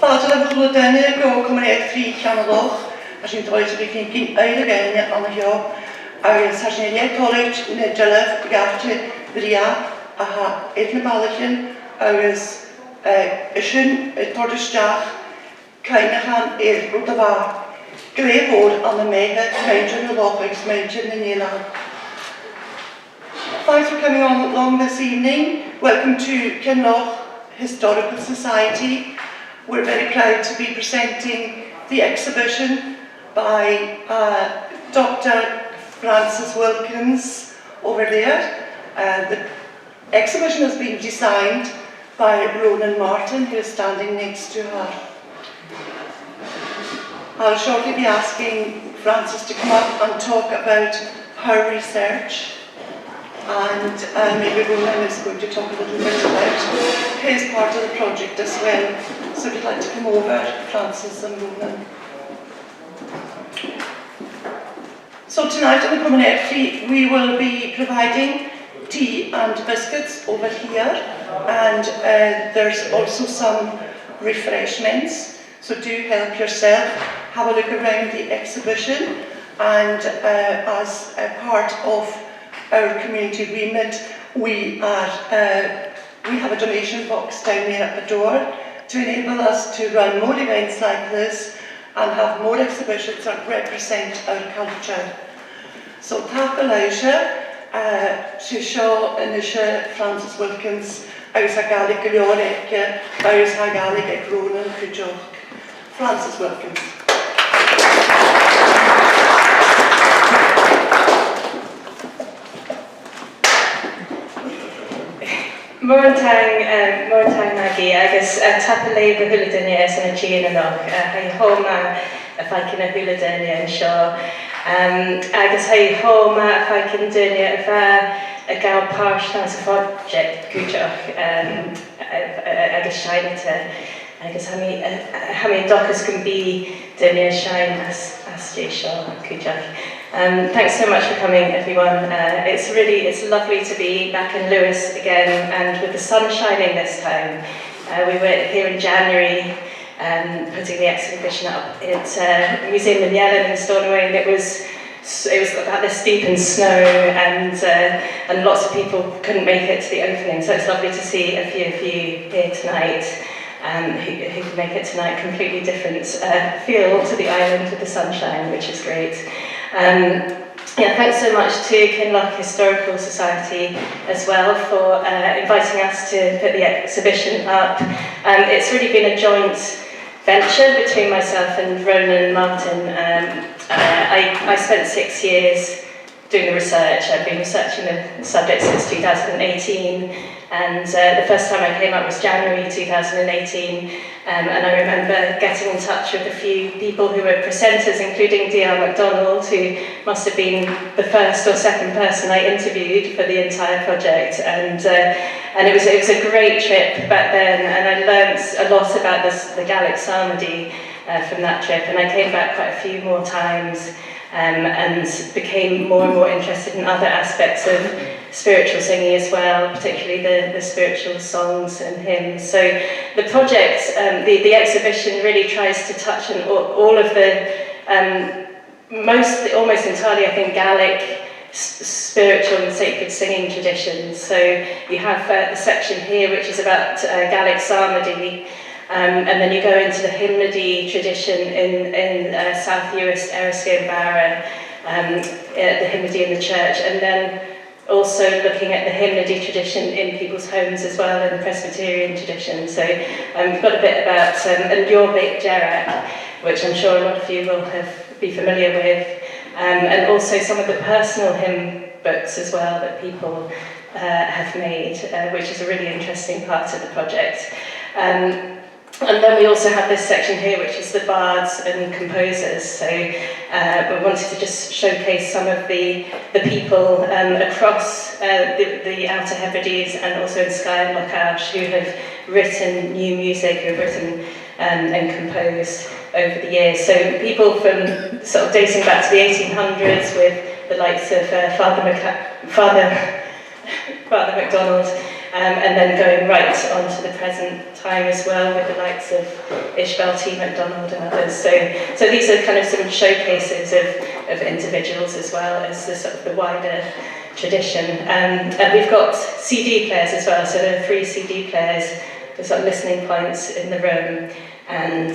Father of Bruidhinn go Cuideachd 3 Canaloch, as in Deutsch begin eiarraidh an heo, agus as in college in the Jelef Garte Bria, aha etna barrachd, agus sin Cuideachd Cuideachd bruidhinn Gleibhór an the Mega, major in the Lochics, major in the Nila. Thanks for coming on along this evening. Welcome to Kinloch Historical Society. We're very proud to be presenting the exhibition by Dr Francis Wilkins over there. The exhibition has been designed by Ronan Martin, who is standing next to her. I'll shortly be asking Francis to come up and talk about her research, and maybe Ronan is going to talk a little bit about his part of the project as well. So if you'd like to come over, Francis and Ronan. So tonight on the Cuideachd, we will be providing tea and biscuits over here, and there's also some refreshments, so do help yourself. Have a look around the exhibition, and as a part of our community remit, we have a donation box down there at the door to enable us to run more events like this and have more exhibitions that represent our culture. So tadhal seo in Francis Wilkins agus a Gaelic Oidhche agus a Gaelic Ronan Cuideachd. Francis Wilkins. Morantang Maggie, agus tapalé bruidhinn an cheile ha homa if I can bruidhinn and seo. Agus ha homa if I can dunne if a gal páist as a project Cuideachd agus cheile agus ha mi dochas can be dunne shine as seo Cuideachd. Thanks so much for coming, everyone. It's lovely to be back in Lewis again, and with the sun shining this time. We were here in January putting the exhibition up at Museum in Yellen in Stornoway, and it was about this deep in snow, and lots of people couldn't make it to the opening. So it's lovely to see a few of you here tonight. Who can make it tonight. Completely different feel to the island with the sunshine, which is great. Thanks so much to Kinloch Historical Society as well for inviting us to put the exhibition up. It's really been a joint venture between myself and Ronan Martin. I spent 6 years doing the research. I've been researching the subject since 2018, and the first time I came up was January 2018, and I remember getting in touch with a few people who were presenters, including D.R. MacDonald, who must have been the first or second person I interviewed for the entire project, and it was a great trip back then, and I learned a lot about the Gaelic psalmody from that trip, and I came back quite a few more times. And became more and more interested in other aspects of spiritual singing as well, particularly the spiritual songs and hymns. So the project, the exhibition really tries to touch on all of the, almost entirely, I think, Gaelic spiritual and sacred singing traditions. So you have the section here which is about Gaelic psalmody, and then you go into the hymnody tradition in South Uist, Airson, the hymnody in the church, and then also looking at the hymnody tradition in people's homes as well, and the Presbyterian tradition. So we've got a bit about and iarraidh Jarach, which I'm sure a lot of you will be familiar with, and also some of the personal hymn books as well that people have made, which is a really interesting part of the project. And then we also have this section here, which is the bards and composers. So we wanted to just showcase some of the people across the Outer Hebrides and also in Skye and larach-linn who have written new music, who have written and composed over the years. So people from sort of dating back to the 1800s with the likes of Father MacDonald, and then going right on to the present time as well with the likes of Ishbel T. MacDonald and others. So these are kind of some showcases of individuals as well as the sort of the wider tradition. And we've got CD players as well, so there are 3 CD players, the sort of listening points in the room, and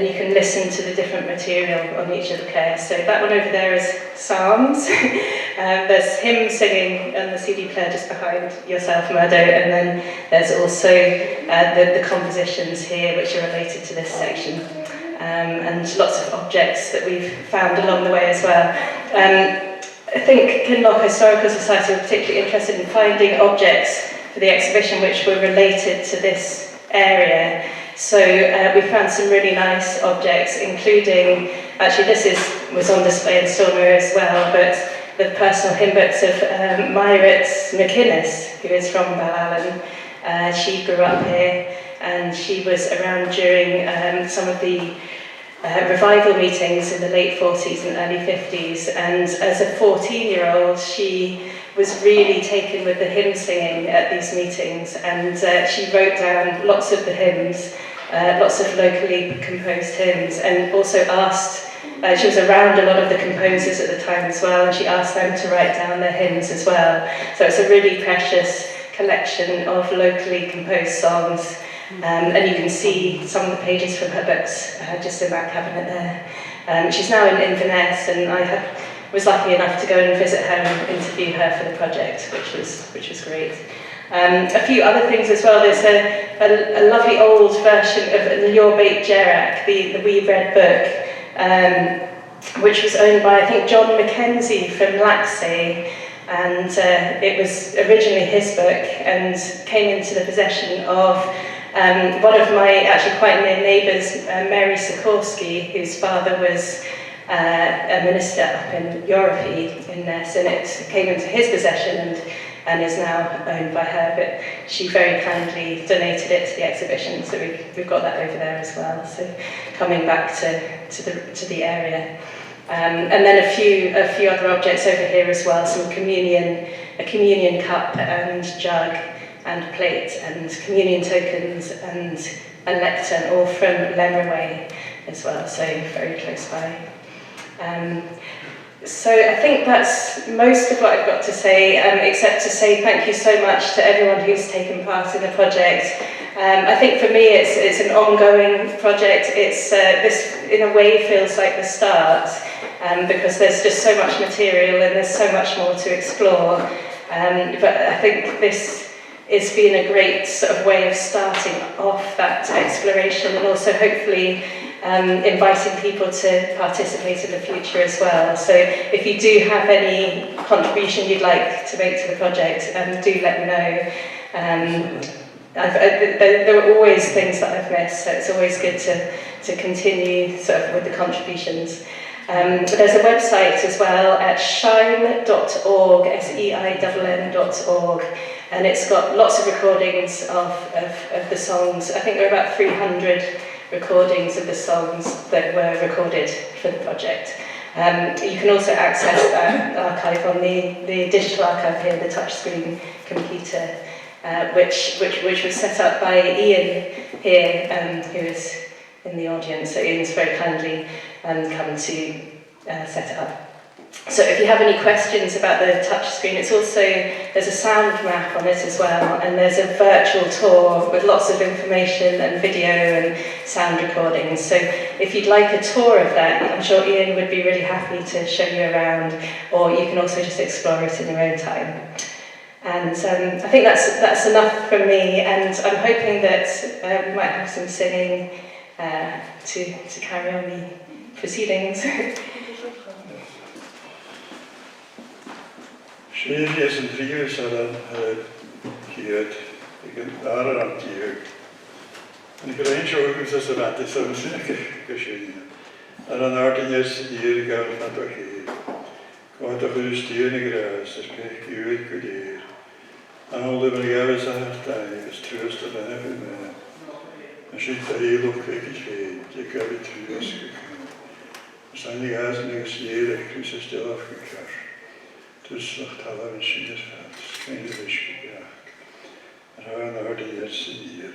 you can listen to the different material on each of the players. So that one over there is Psalms. There's hymn singing on the CD player just behind yourself, Murdo, and then there's also the compositions here which are related to this section, and lots of objects that we've found along the way as well. I think Kinloch Historical Society were particularly interested in finding objects for the exhibition which were related to this area. So we found some really nice objects, including, actually this was on display in Stornoway as well, but the personal hymn books of Myritt McInnes, who is from Ballallen. She grew up here and she was around during some of the revival meetings in the late 40s and early 50s, and as a 14-year-old she was really taken with the hymn singing at these meetings, and she wrote down lots of the hymns, lots of locally composed hymns, and also asked, she was around a lot of the composers at the time as well, and she asked them to write down their hymns as well. So it's a really precious collection of locally composed songs. And you can see some of the pages from her books just in that cabinet there. She's now in Inverness, and I was lucky enough to go and visit her and interview her for the project, which was great. A few other things as well. There's a lovely old version of the Your Bait Gerach, the wee red book, which was owned by, I think, John Mackenzie from Laxey. And it was originally his book and came into the possession of one of my actually quite near neighbours, Mary Sikorsky, whose father was a minister up in Iarraidh in Ness, and it came into his possession and is now owned by her, but she very kindly donated it to the exhibition, so we've got that over there as well, so coming back to the area. And then a few other objects over here as well, a communion cup and jug and plate and communion tokens and lectern, all from Lemmerway as well, so very close by. So I think that's most of what I've got to say, except to say thank you so much to everyone who's taken part in the project. I think for me it's an ongoing project. This in a way feels like the start, because there's just so much material and there's so much more to explore. But I think this has been a great sort of way of starting off that exploration, and also hopefully inviting people to participate in the future as well. So if you do have any contribution you'd like to make to the project, do let me know. There are always things that I've missed, so it's always good to continue sort of with the contributions. There's a website as well at seinn.org, seinn.org, and it's got lots of recordings of the songs. I think there are about 300 recordings of the songs that were recorded for the project. You can also access that archive on the digital archive here, the touchscreen computer, which was set up by Ian here, who is in the audience. So Ian's very kindly come to set it up. So if you have any questions about the touchscreen, there's a sound map on it as well, and there's a virtual tour with lots of information and video and sound recordings. So if you'd like a tour of that, I'm sure Ian would be really happy to show you around, or you can also just explore it in your own time. And I think that's enough from me, and I'm hoping that we might have some singing to carry on the proceedings. Seinn is an tríú salan chiad, an airson tíú. An go ein seogus as a bati sam sinna go Seinn. An airson is dír gael na do chi. Gwaith a chwys tíu na gras, as pech giwyd gwdir. An olaf yn gafes a hartai, ys trwys a fan efo me. An sy'n da eilwch cwech I lle, di gafi trwys gwch. As an i gas yn ys i'r eich cwys ys dilaf gwch. Dus nog tadhal en Seinn kind of wish. Rha'n o'r i'r sir.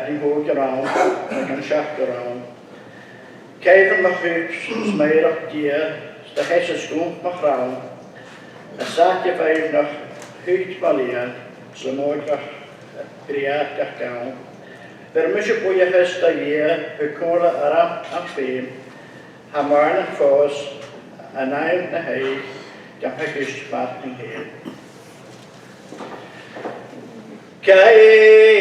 Die hoge raam, en schachte raam. Kijken nog hübsch, smerig dier, de hesse schoont nog raam. En zat je vijf nog hübsch balian, zo mooi nog priatig gaan. Per misje boeie hesta hier, hukola aram aan feem. Hamarne foos, en eind na hei, gan hegist mat yn hyn. Cain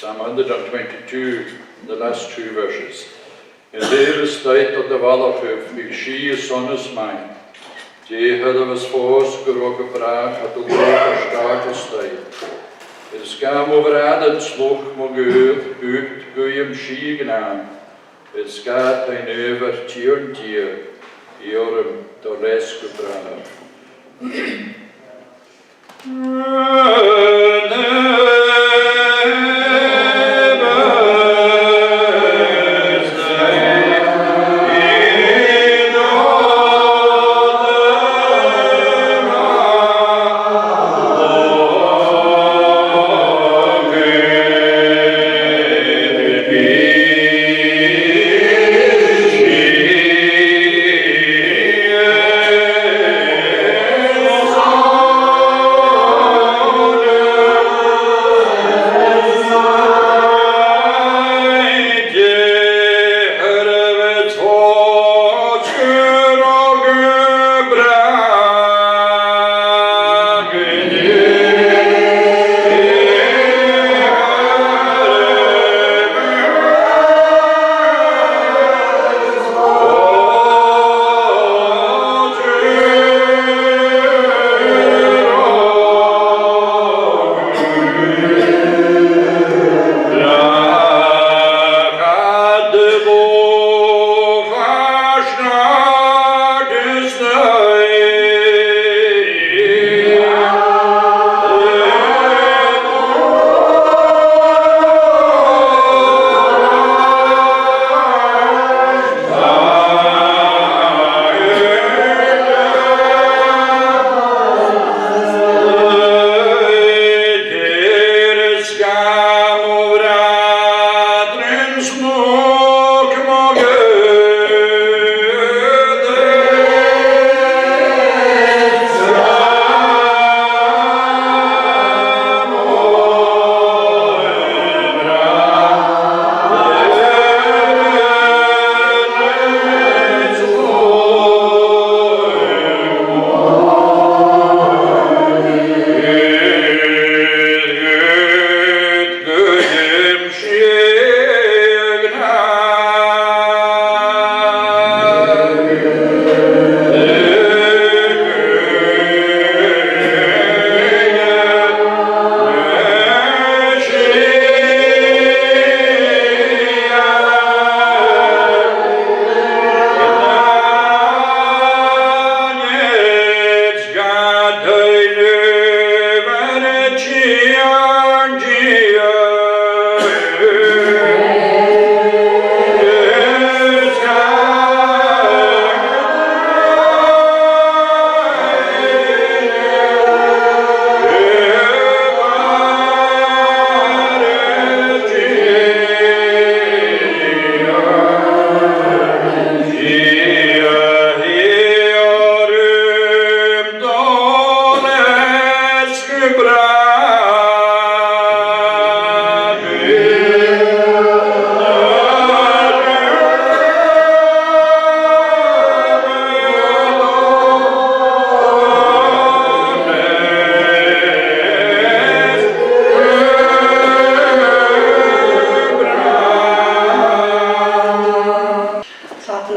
Psalm 122, the last two verses. In there is tijd dat de walachuf, ik zie je zonnes mijn. Die hadden was voors geroken praat, had ook over starke tijd. Het is kam over aden sloeg, maar uit, goeiem zie gedaan. Het gaat een over tier, Iarraidh door les gepraat.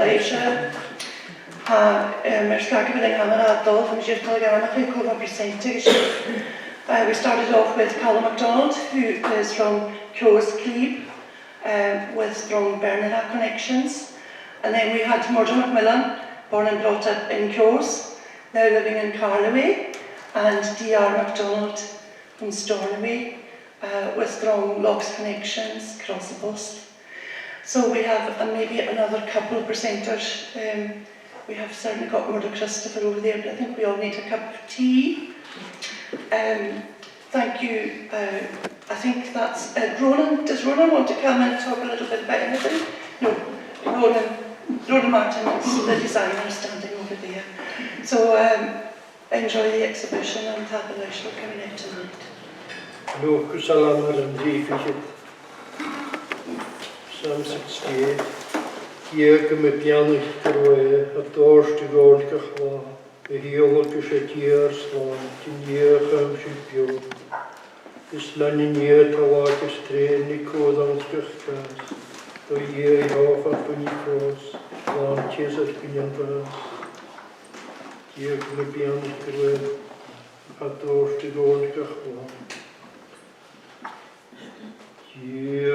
Oidhche. Tasibeanadh, from Cuideachd, presentation. We started off with Callum MacDonald, who is from Cuideachd, with strong Barrachd connections. And then we had Murdo Macmillan, born and brought up in Cuideachd, now living in Carloway, and Dr MacDonald from Stornoway, with strong Lochs connections across the bust. So we have maybe another couple of presenters. We have certainly got Murdo Christopher over there, but I think we all need a cup of tea. Thank you. I think that's Ronan. Does Ronan want to come and talk a little bit about anything? No. Ronan Martin is the designer standing over there. So enjoy the exhibition and have a nice look coming out tonight. No, Kusalamar and Reefit. Sam 68. Hier come piano terwijl het doorste goord gehla. De heerlijke schetiers van 10 jaar gaan is lang niet te laten strijden, ik hoor dan terugkaas. Door hier half af en niet kroos, landjes uit Pinjanpaas. Hier come piano terwijl het doorste goord gehla. Hier